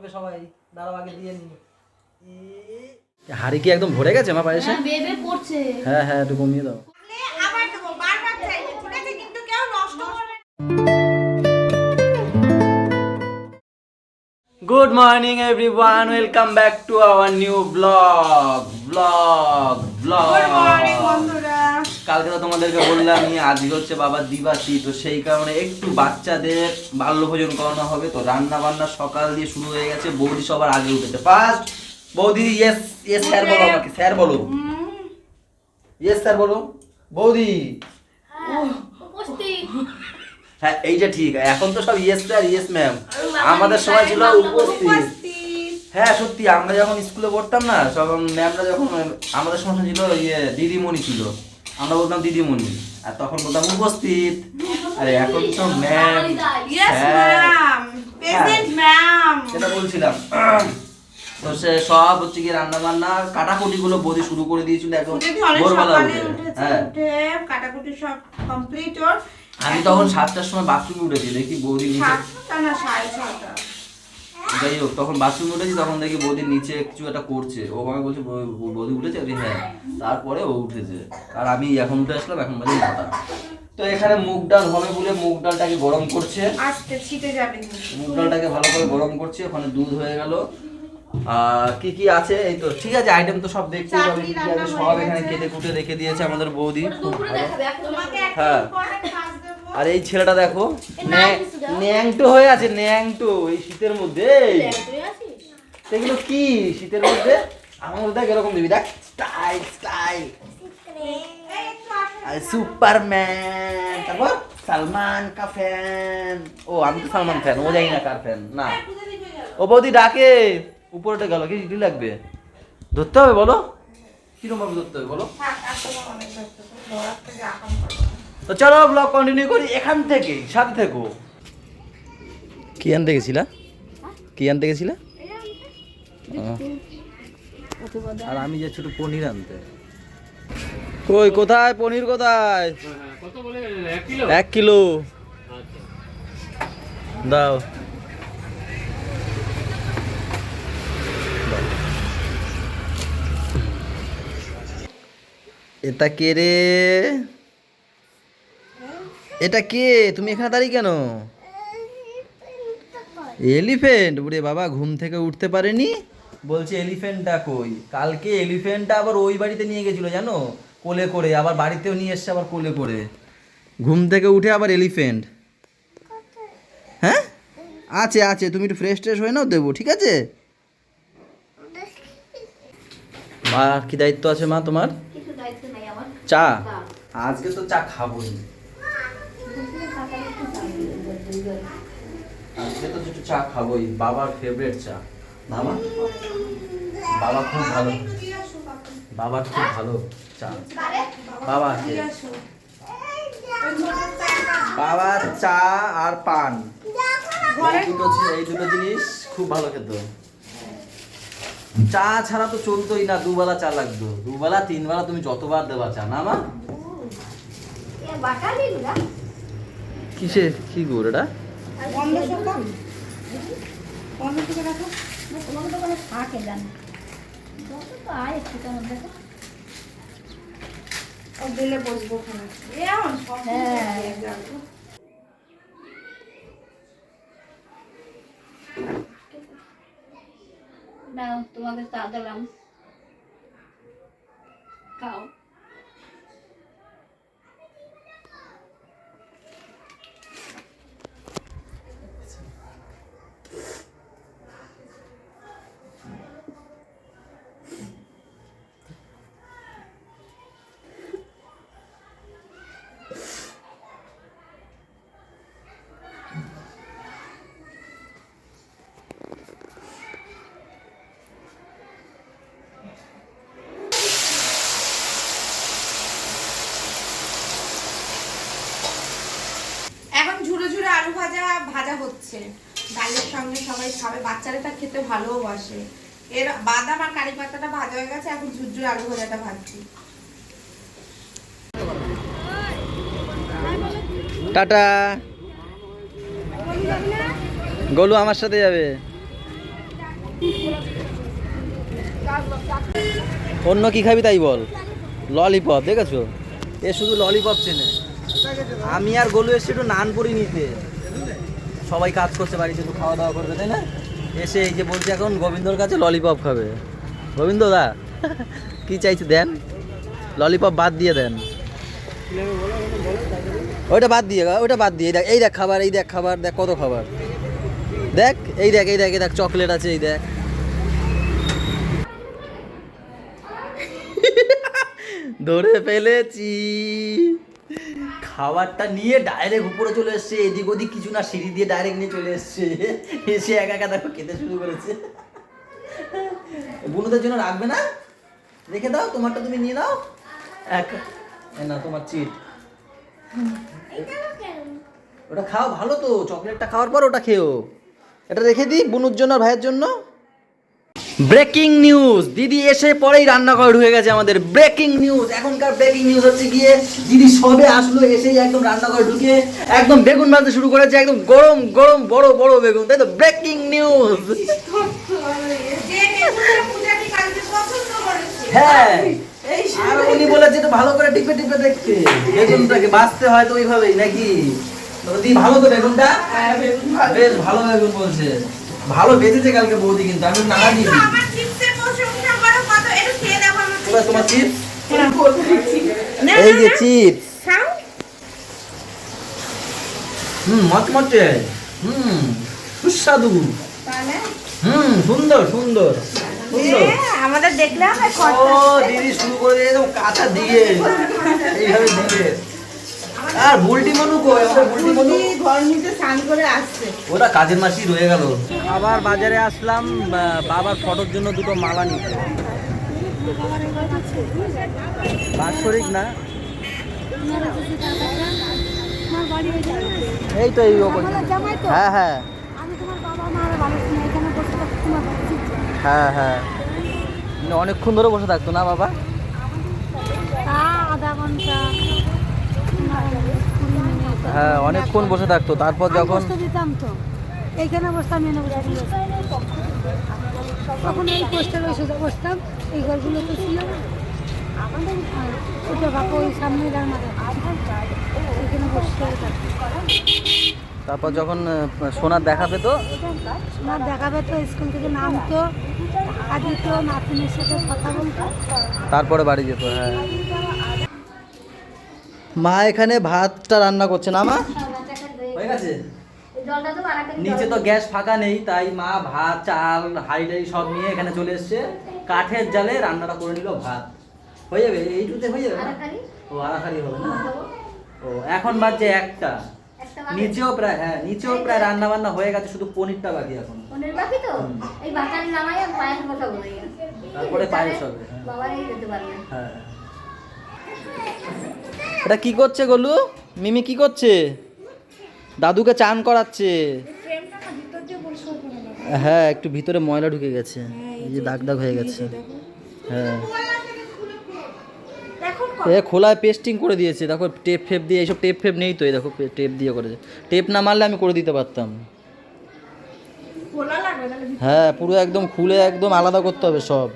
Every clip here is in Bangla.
করবে সবাই, দাঁড়াও আগে দিয়ে নি। হাড়ি কি একদম ভরে গেছে মা পায়েসে? হ্যাঁ হ্যাঁ একটু কমিয়ে দাও। Good morning everyone, welcome back to our new blog. Good morning বন্ধুরা। কালকে তো তোমাদেরকে বললাম আজকে হচ্ছে বাবার দিবাসী, তো সেই কারণে একটু বাচ্চাদের বাল্যভোজন করানো হবে। তো রান্না বান্না সকাল দিয়ে শুরু হয়ে গেছে। বৌদি সবার আগে উঠেছে। ফার্স্ট বৌদি ইয়েস ইয়েস স্যার বলো, আমাকে স্যার বলো, ইয়েস স্যার বলো বৌদি। হ্যাঁ এই যে ঠিক, এখন তো সব ইয়েস স্যার ইয়েস ম্যাম, আমাদের সময় ছিল উপস্থিত। হ্যাঁ সত্যি, আমরা যখন স্কুলে পড়তাম না, তখন ম্যামরা যখন আমাদের সময় ছিল দিদিমণি ছিল, আমরা বলতাম দিদিমণি, আর তখন বলতাম উপস্থিত। আরে এখন তো ম্যাম, সেটা বলছিলাম। তো সে সব হচ্ছে কি রান্না বান্না কাটাকুটি গুলো বৌদি শুরু করে দিয়েছিল একদম ভোরবেলা উঠে। হ্যাঁ কাটাকুটি সব কমপ্লিট। ওর আমি তখন 7টার সময় বাথরুমে উঠেছি, দেখি বৌদি নিচে, যাই হোক তখন বাথরুমে উঠেছি, তখন দেখি বৌদি নিচে কিছু একটা করছে। ও আমাকে বলছে বৌদি উঠেছে? হ্যাঁ। তারপরে ও উঠেছে, আর আমি এখন উঠে আসলাম, এখন বাজে 9টা। তো এখানে মুগ ডাল হবে বলে মুগ ডালটাকে গরম করছে, আজকে ছিটে যাবে। মুগ ডালটাকে ভালো করে গরম করছে। ওখানে দুধ হয়ে গেল, কি কি আছে এই তো ঠিক আছে, আইটেম তো সব দেখতে হবে, কি কি আছে সব এখানে কেটে কুটে রেখে দিয়েছে আমাদের বৌদি। খুব ভালো। হ্যাঁ আর এই ছেলেটা দেখো ন্যাংটো হয়ে আছে, ন্যাংটো এই শীতের মধ্যে। সেগুলো কি শীতের মধ্যে আমার দেখ এরকম দিবি, দেখ স্টাইল স্টাইল, সুপারম্যান। তারপর সালমান কা ফ্যান। ও আমি তো সালমান ফ্যান, ও জানি না কার ফ্যান। না ও বৌদি ডাকে, উপরেটা গেল, কি চিঠি লাগবে, ধরতে হবে বলো, কিরকম ভাবে ধরতে হবে বলো। তো চলো ব্লগ কন্টিনিউ করি এখান থেকে, সাথে থেকো। কি আনতে গেছিলা? কি আনতে গেছিলা? আর আমি যাচ্ছি একটু পনির আনতে। কই কোথায় পনির, কোথায়? 1 কিলো দাও। এটা কে রে? এটা কে? তুমি এখানে দাঁড়িয়ে কেন? এলিফ্যান্ট? ওরে বাবা, ঘুম থেকে উঠতে পারেনি, বলছে এলিফ্যান্টটা কই। কালকে এলিফ্যান্টটা আবার ওই বাড়িতে নিয়ে গেছিল জানো, কোলে করে, আবার বাড়িতেও নিয়ে এসছে আবার কোলে করে। ঘুম থেকে উঠে আবার এলিফ্যান্ট। হ্যাঁ আছে আছে, তুমি একটু ফ্রেশ ট্রেশ হয়ে নাও, দেবো ঠিক আছে। মা কি দায়িত্ব আছে মা তোমার? চা? আজকে তো চা খাবোই, আজকে তো একটু চা খাবোই, বাবার ফেভারিট চা। বাবা বাবা খুব ভালো, বাবার খুব ভালো চা। বাবা বাবার চা আর পান, এই দুটো জিনিস খুব ভালো খেত। চা ছাড়া তো চলতোই না, দুবেলা চা লাগতো, দুবেলা 3 বেলা তুমি যতবার দেবা চা। না মা কিসে কি গুড় এটা? নাও তোমাকে চা দিলাম, খাও। আলু ভাজা ভাজা হচ্ছে, ডালের সঙ্গে সবাই খাবে, বাচ্চারা এটা খেতে ভালোবাসে। এর বাদাম আর কারি পাতাটা ভাজা হয়ে গেছে, এখন ঝুরঝুর আলু ভাজাটা ভাজছি। টাটা। গোলু আমার সাথে যাবে। অন্য কি খাবি তাই বল। ললিপপ দেখেছো, এ শুধু ললিপপ চেনে। আমি আর গোলু এসছি একটু নানপুরি নিতে, সবাই কাজ করছে বাড়িতে, একটু খাওয়া দাওয়া করবে তাই না। এসে এই যে বলছে এখন গোবিন্দর কাছে ললিপপ খাবে। গোবিন্দ দা কি চাইছে দেন, ললিপপ বাদ দিয়ে দেন। ওইটা বাদ দিয়ে দেখ, এই দেখ খাবার, এই দেখ খাবার, দেখ কত খাবার, দেখ এই দেখ এই দেখ এই দেখ চকলেট আছে, এই দেখ। ধরে ফেলেছি। খাবারটা নিয়ে ডাইরেক্ট উপরে চলে এসছে, এদিক ওদিক কিছু না, সিঁড়ি দিয়ে ডাইরেক্ট নিয়ে চলে এসছে। এসে একা একা দেখো খেতে শুরু করেছে। বুনুদের জন্য রাখবে না, রেখে দাও, তোমারটা তুমি নিয়ে নাও। না তোমার চিট, ওটা খাও, ভালো তো, চকলেটটা খাওয়ার পর ওটা খেও। এটা রেখে দিই বুনুর জন্য আর ভাইয়ের জন্য। ব্রেকিং নিউজ, দিদি এসে পরেই রান্নাঘরে ঢুকে গেছে আমাদের। ব্রেকিং নিউজ, এখনকার ব্রেকিং নিউজ হচ্ছে গিয়ে দিদি সবে আসলো, এসেই একদম রান্নাঘরে ঢুকে একদম বেগুন ভাজতে শুরু করেছে, একদম গরম গরম বড় বড় বেগুন, তাই তো। Breaking news. হ্যাঁ, আর উনি বলেছে এটা ভালো করে টিপে টিপে দেখতে, বেগুনটাকে বাছতে হয় তো ওইভাবেই নাকি। দিদি ভালো তো বেগুনটা, বেশ ভালো বেগুন বলছে, ভালো বেঁচেছে কালকে বৌদি, কিন্তু আমি না দিই। তোমার চিপস, এই যে চিপস, মচমচে, সুস্বাদু, সুন্দর সুন্দর সুন্দর। আমাদের দেখলে ও দিদি শুরু করে দিয়ে একদম কাঁচা দিয়ে এইভাবে দিয়ে। আর বুলটি মনু কই, আমাদের বুলটি মনু ঘর নিতে স্নান করে আসছে, ওটা কাজের মাসি রয়ে গেল। আবার বাজারে আসলাম বাবার ফটোর জন্য দুটো মালা নিতে। বাৎসরিক না, এই তো এই হ্যাঁ হ্যাঁ হ্যাঁ হ্যাঁ, অনেকক্ষণ ধরে বসে থাকতো না বাবা, আধা ঘন্টা, হ্যাঁ অনেকক্ষণ বসে থাকতো। তারপর যখন দিতাম তো এইখানে বসতাম, তখন এই পোস্টার সোজা বসতাম, এই ঘরগুলো তো ছিল ছোটো বাপু ওই সামনে এখানে বসতে। তারপর যখন সোনার দেখা পেতো, সোনার দেখা পেতো, স্কুল থেকে নামতো, টাকা দিত, নাতিনের সাথে কথা বলতো, তারপরে বাড়ি যেত। হ্যাঁ, মা এখানে ভাতটা রান্না করছে না মা, হয়ে গেছে। নিচে তো গ্যাস ফাঁকা নেই, তাই মা ভাত চাল হাঁড়ি টাড়ি সব নিয়ে এখানে চলে এসছে, কাঠের জালে রান্নাটা করে নিল। ভাত হয়ে যাবে, এইটুতে হয়ে যাবে। ও আড়াখারি হবে না। ও এখন বাজছে একটা, নিচেও প্রায়, হ্যাঁ নিচেও প্রায় রান্না বান্না হয়ে গেছে, শুধু পনিরটা বাকি এখন। পনির বাকি তো, এই বাটার নামাই আর পায়েস বসাবো, তারপরে পায়েস হবে। বাবারই যেতে পারবে। হ্যাঁ, এটা কি করছে গোলু, মিমি কি করছে? দাদুকে চান করাচ্ছে। হ্যাঁ একটু ভিতরে ময়লা ঢুকে গেছে, এই যে দাগ দাগ হয়ে গেছে। হ্যাঁ এ খোলায় পেস্টিং করে দিয়েছে, দেখো টেপ ফেপ দিয়ে, এইসব টেপ ফেপ নেই তো, এই দেখো টেপ দিয়ে করেছে। টেপ না মারলে আমি করে দিতে পারতাম। হ্যাঁ পুরো একদম খুলে একদম আলাদা করতে হবে সব।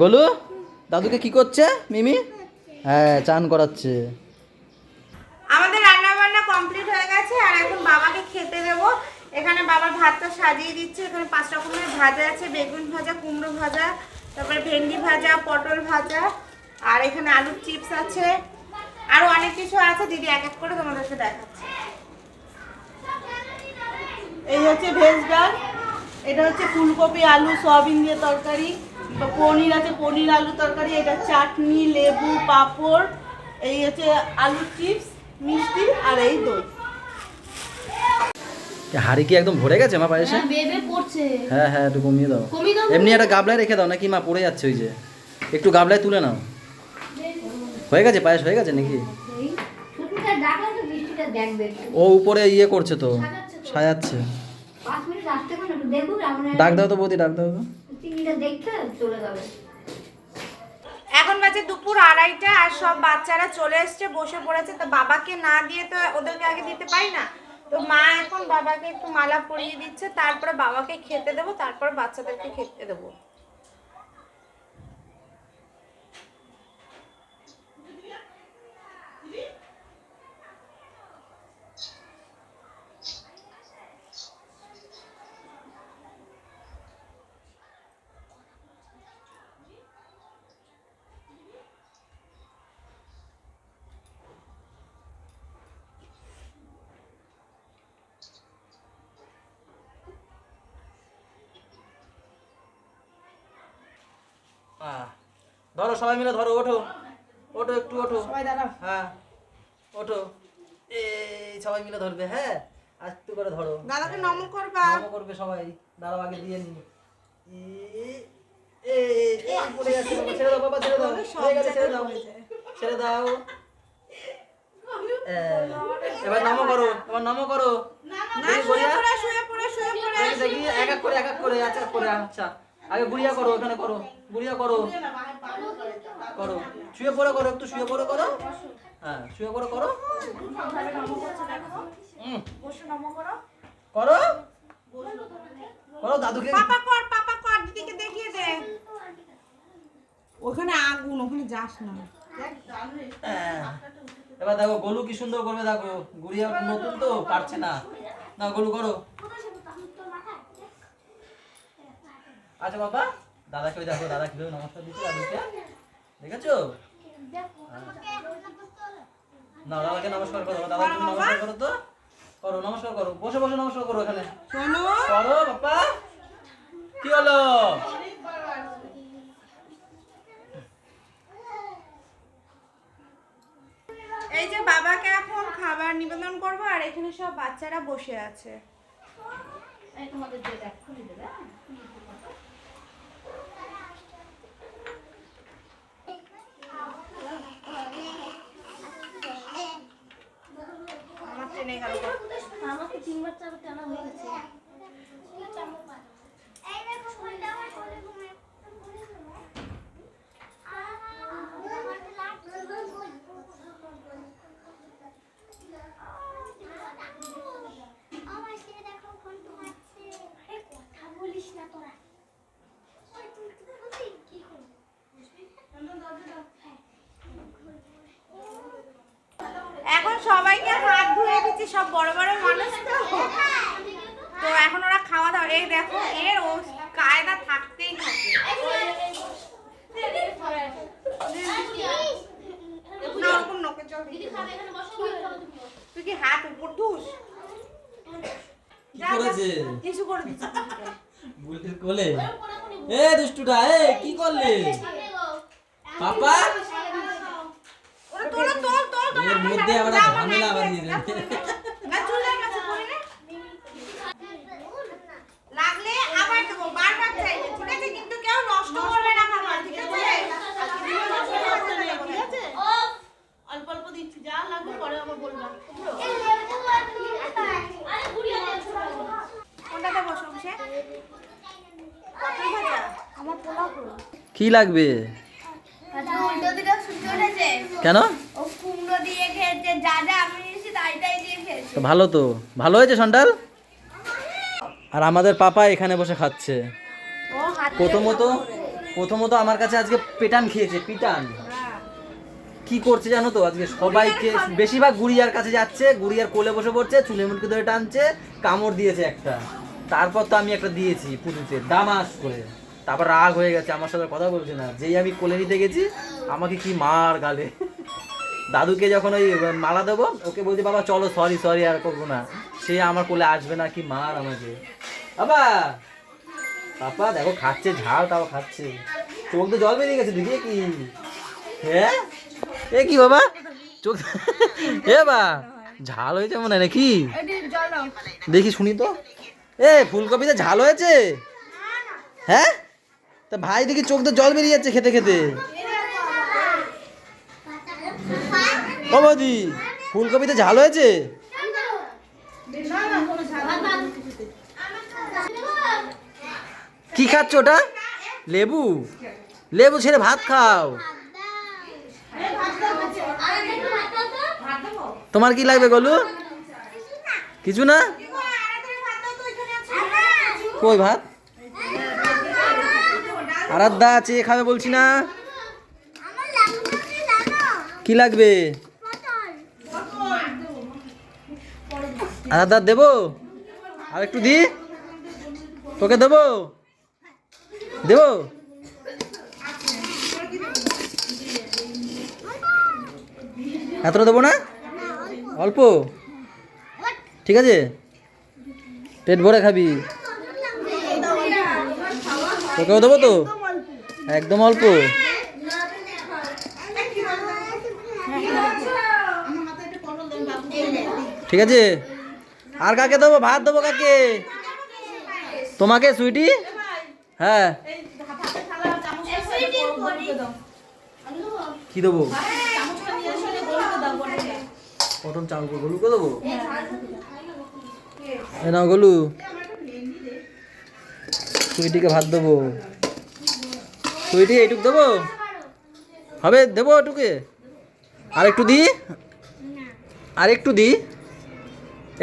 গোলু দাদুকে কি করছে মিমি? হ্যাঁ চান করাচ্ছে। আমাদের রান্না বান্না কমপ্লিট হয়ে গেছে, আর এখন বাবাকে খেতে দেবো। এখানে বাবার ভাতটা সাজিয়ে দিচ্ছে, এখানে 5 রকমের ভাজা আছে, বেগুন ভাজা, কুমড়ো ভাজা, তারপরে ভেন্ডি ভাজা, পটল ভাজা, আর এখানে আলুর চিপস আছে, আরো অনেক কিছু আছে। দিদি এক এক করে তোমাদেরকে দেখাচ্ছে। এই হচ্ছে ভেজ ডাল, এটা হচ্ছে ফুলকপি আলু সয়াবিন দিয়ে তরকারি, পনির আছে, পনির আলু তরকারি, এটা চাটনি, লেবু, পাঁপড়, এই হচ্ছে আলুর চিপস, মিষ্টি, আর এই দই। হাড়ি কি একদম ভরে গেছে মা পায়েসে? বেবে পড়ছে। হ্যাঁ হ্যাঁ একটু কমিয়ে দাও, এমনি একটা গাবলায় রেখে দাও নাকি মা, পড়ে যাচ্ছে ওই যে, একটু গাবলায় তুলে নাও। হয়ে গেছে পায়েস, হয়ে গেছে নাকি? ছুটিটা ডাকলে তো বৃষ্টিটা দেখবে, ও উপরে ইয়ে করছে তো, সাজাচ্ছে। 5 মিনিট আসতে কোন একটু দেখো, আমরা ডাক দাও তো বৌদি, ডাক দাও তো। তিনটা দেখতে চলে যাবে। এখন বাজে দুপুর 2:30, আর সব বাচ্চারা চলে এসছে, বসে পড়েছে। তো বাবাকে না দিয়ে তো ওদেরকে আগে দিতে পারি না, তো মা এখন বাবাকে একটু মালা পরিয়ে দিচ্ছে, তারপরে বাবাকে খেতে দেবো, তারপর বাচ্চাদেরকে খেতে দেবো। ধরো সবাই মিলে ধরো, ওঠো ওঠো একটু ওঠো, সবাই দাঁড়াও। হ্যাঁ ওঠো, এই সবাই মিলে ধরবে, হ্যাঁ আস্তে করে ধরো, দাদাকে নম করবা। নম করবে সবাই, দাঁড়াও আগে দিয়ে নি। পড়ে যাচ্ছে বাবা, ছেড়ে দাও বাবা, ছেড়ে দাও, হয়ে গেছে, ছেড়ে দাও, ছেড়ে দাও। এবার নম করো, এবার নম করো, দেখি গড়িয়া, দেখি দেখি এক এক করে আচ্ছা করে, আচ্ছা আগে গুড়িয়া করো, ওখানে করো, গুড়িয়া করো, করো শুয়ে পড়ে করো, একটু শুয়ে পড়ে করো, হ্যাঁ শুয়ে পড়ে করো, করো করো, দাদুকে পাপা কর দিদিকে দেখিয়ে দে। ওখানে আগুন, ওখানে যাস না। এবার দেখো গোলু কি সুন্দর করবে, দেখো গুড়িয়া নতুন তো পারছে না, না গোলু করো। আচ্ছা বাবা, দাদাকে ওই দেখো, দাদা কিভাবে নমস্কার দিচ্ছে দাদুকে, দেখেছো? না দাদাকে নমস্কার করো, দাদাকে তুমি নমস্কার করো তো, করো নমস্কার করো, বসে বসে নমস্কার করো, এখানে করো বাবা। কি হলো? এই যে বাবাকে এখন খাবার নিবেদন করবো, আর এখানে সব বাচ্চারা বসে আছে। তোমাদের দিয়ে দেখ, খুলে দেবে। আমার ট্রেনে গেল। আমাকে 3 বার 4 বার টানা হয়ে গেছে। এখন সবাইকে হাত ধুয়ে দিচ্ছি, সব বড় বড় মানুষ তো। তো এখন ওরা খাওয়া দাওয়া, এই দেখো এর ও কায়দা থাকতেই থাকে। না ওরকম নকে চল, তুই কি হাত উপর ধুস? কি করেছে? কিছু করে দিচ্ছি। বুলের কোলে, এ দুষ্টুটা, এ কি করলে পাপা? ওরা তোল তোল তোল তোল, এর মধ্যে আবার ঝামেলা বাঁধিয়ে দেবে। না চুলের কাছে করে নে, লাগলে আবার দেবো, বারবার চাইবে, ঠিক আছে? কিন্তু কেউ নষ্ট করবে না খাবার, ঠিক আছে? ঠিক আছে? অল্প অল্প দিচ্ছি, যা লাগবে পরে আবার বলবা। কোনটাতে বসো সে? পটল ভাজা। আমার পোলাও করো। কি লাগবে? উল্টো দিকে সুন্দর হয়েছে। কেন? ও কুমড়ো দিয়ে খেয়েছে, যা যা আমি নিয়েছি তাই তাই দিয়ে খেয়েছে। তো ভালো, তো ভালো হয়েছে সন্ডাল। আর আমাদের পাপা এখানে বসে খাচ্ছে। ও হাত প্রথমত আমার কাছে আজকে পেটান খেয়েছে, পিটান। কি করছে জানো তো, আজকে সবাইকে, বেশিরভাগ গুড়িয়ার কাছে যাচ্ছে, গুড়িয়ার কোলে বসে পড়ছে, চুলে মুটকি ধরে টানছে, কামড় দিয়েছে একটা। তারপর তো আমি একটা দিয়েছি পুটুতে, দামাস করে। তারপর রাগ হয়ে গেছে, আমার সাথে কথা বলছে না। যেই আমি কোলে নিতে গেছি, আমাকে কি মার গালে। দাদুকে যখন ওই মালা দেবো, ওকে বলছি বাবা চলো, সরি সরি আর করবো না, সে আমার কোলে আসবে না, কি মার আমাকে। বাবা পাপা দেখো খাচ্ছে ঝাল, তাও খাচ্ছে, চোখ তো জল বেরিয়ে গেছে, দিদি কি? হ্যাঁ এ কি বাবা, চোখ এ বা ঝাল হয়েছে মনে হয় নাকি? দেখি শুনি তো। এ ফুলকপিতে ঝাল হয়েছে? হ্যাঁ, তা ভাই দেখি চোখ তো জল বেরিয়ে যাচ্ছে খেতে খেতে। ও বৌদি, ফুলকপিতে ঝাল হয়েছে? কি খাচ্ছ ওটা? লেবু? লেবু ছেড়ে ভাত খাও। তোমার কি লাগবে গলু? কিছু না? কই ভাত? আরাধ্যা আছে, খাবে বলছি না? কি লাগবে? আরাধ্যা দেবো? আর একটু দি? তোকে দেবো? দেবো? এতটা দেবো না? অল্প? ঠিক আছে, পেট ভরে খাবি। তোকেও দেবো তো? একদম অল্প? ঠিক আছে। আর কাকে দেবো? ভাত দেবো কাকে? তোমাকে সুইটি? হ্যাঁ, কি দেবো? প্রথম চাল গলুকে দেবো? এ নাও গলু, সুইটিকে ভাত দেবো। সুইটি এইটুক দেবো? হবে, দেবো ওটুকে? আর একটু দি? আর একটু দি?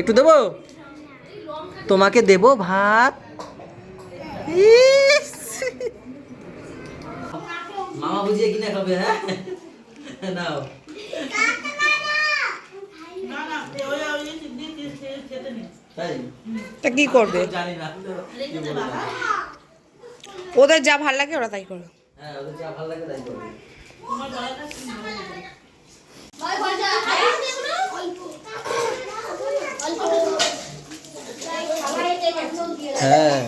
একটু দেবো? তোমাকে দেবো ভাত? ইস! মামা বুঝিয়ে কিনে খাবে, হ্যাঁ? নাও। তাই? তা কি করবে? জানি না। ওদের যা ভাল লাগে ওরা তাই করবে। হ্যাঁ, ওদের যা ভালো লাগে তাই করবে। হ্যাঁ,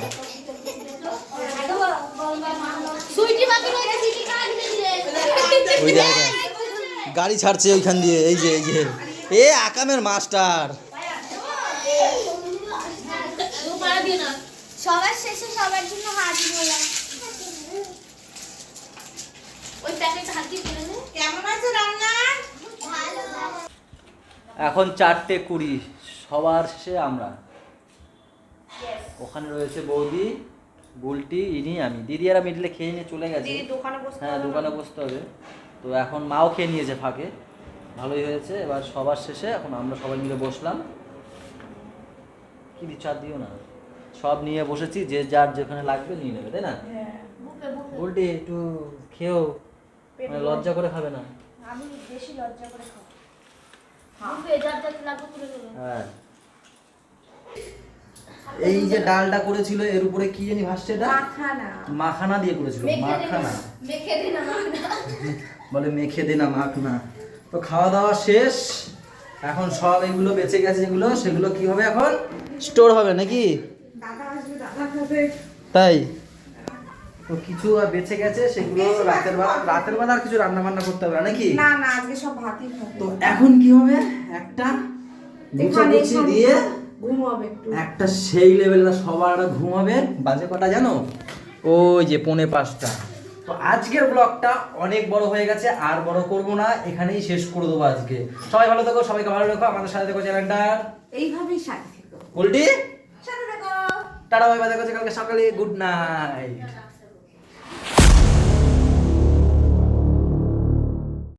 ওই জায়গা গাড়ি ছাড়ছে ওইখান দিয়ে, এই যে এ আকামের মাস্টার। সবার শেষে সবার জন্য হাজির হলাম। ওই প্যাকেটটা হাত দিয়ে ফেলে দে। কেমন আছে রান্না? ভালো। এখন 4:20, সবার শেষে আমরা। ওখানে রয়েছে বৌদি, বুলটি, ইনি, আমি। দিদি এরা মিডলে খেয়ে নিয়ে চলে গেছে। দোকানে বসে হ্যাঁ, দোকানে বসতে হবে। তো এখন মাও খেয়ে নিয়েছে ফাঁকে, ভালোই হয়েছে। এবার সবার শেষে এখন আমরা সবাই মিলে বসলাম। কি দিচ্ছ? আর দিও না, সব নিয়ে বসেছি, যে যার যেখানে লাগবে নিয়ে নেবে, তাই না? বুলটি একটু খেয়েও, মানে লজ্জা করে খাবে না। আমি বেশি লজ্জা করে খাবো। বুকে যার যার লাগবে তুলে দেবে। হ্যাঁ, এই যে ডালটা করেছিল এর উপরে কি জানি ভাসছে, এটা মাখানা দিয়ে করেছিল। মাখানা মেখে দে না বলে, মেখে দে না মাখনা। তো খাওয়া দাওয়া শেষ, এখন সব এগুলো বেঁচে গেছে যেগুলো, সেগুলো কি হবে এখন? স্টোর হবে নাকি? তাই তো কিছু বেঁচে গেছে, সেগুলো রাতের বেলা আর কিছু রান্না বান্না করতে হবে না নাকি? না না, আজকে সব ভাতই খাবো। তো এখন কি হবে? একটা গুছিয়ে দিয়ে ঘুমাবে একটু। একটা সেই লেভেলটা সবার ঘুমাবে। বাজে কটা জানো? ওই যে 4:45। তো আজকের ব্লগটা অনেক বড় হয়ে গেছে, আর বড় করব না, এখানেই শেষ করে দেবো আজকে। সবাই ভালো থেকো, সবাইকে ভালো রেখো, আমাদের সাথে থেকো চ্যানেলটার। এইভাবেই সাথে থেকো। উল্টি সাথে থেকো। টাটা, বাই বাই, দেখা হচ্ছে কালকে সকালে। Good night.